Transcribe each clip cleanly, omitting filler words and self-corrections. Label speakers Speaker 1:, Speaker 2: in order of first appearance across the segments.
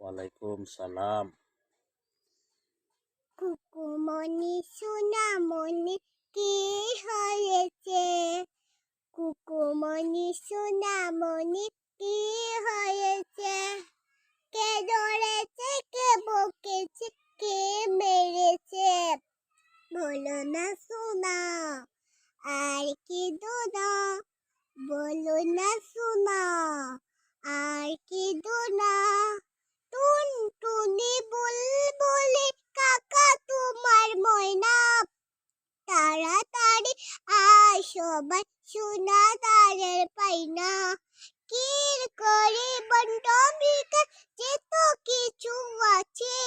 Speaker 1: ওয়ালাইকুম সালাম।
Speaker 2: কুকুমনি সোনামনি কি হয়েছে? কুকুমনি সোনামনি কি হয়েছে? কে ধরেছে, কে বকেছে, কে মেরেছে? বলো না সোনা, আর কি দোনা? বলো না সোনা, আর কি দোনা? টুনটুনি বুলবুলি কাকা তোমার ময়না, তাড়াতাড়ি আয় সবাই সোনা দাঁড়ের পাইনা। কির করে বন্ড বিকাশ যেত কিছু আছে,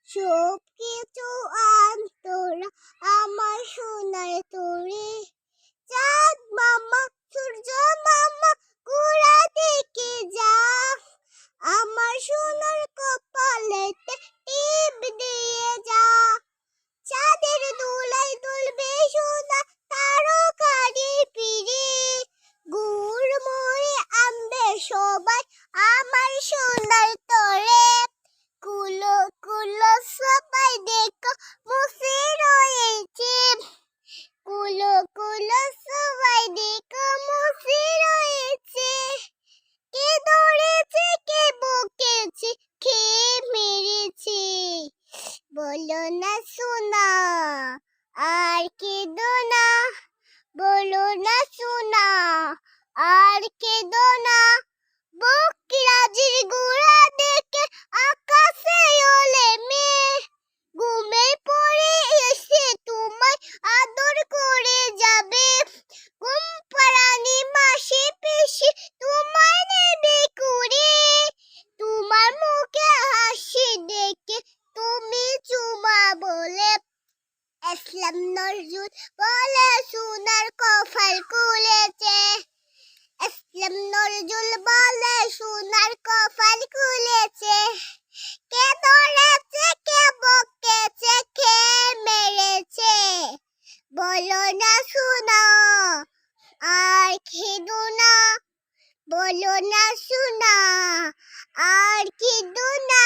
Speaker 2: সব কিছু আন তোরা আমার সোনার তোরে। চাঁদ মামা, সূর্য মামা, ঘোড়া দেখে যা, আমার সোনার কপালেতে টিপ দিয়ে যা। চাঁদের দোলায় দুলবে সোনা তারকারি পিরে, গুড় মুড়ি আনবে সবাই আমার সোনার তরে। কুলো কুলো সবাই দেখো মুছে রয়েছে, কুলো কুলো সবাই দেখো মুছে রয়েছে। কে ধরেছে, কে বকেছে, কে মেরেছে? বলো না সোনা, আর কেঁদো না? বলো না সোনা, আর কেঁদো না? বকরাজির গোড়া দেখে আকাশে ওলে মেয়ে, ঘুমে পড়ে এসে তোমায় আদর করে যাবে। ঘুম পাড়ানি মাসি পিসি তোমায় নেবে কুড়ে, তোমার মুখে হাসি দেখে তুমি চুমা বলে। ইসলাম নজরুল বলে সোনার কপাল খুলেছে, ইসলাম নজরুল বলে সোনার কপাল খুলেছে। কে ধরেছে, কে বকেছে, কে মেরেছে? বলো না সোনা, আর খেদো না? বলো না সোনা, আর খেদো না?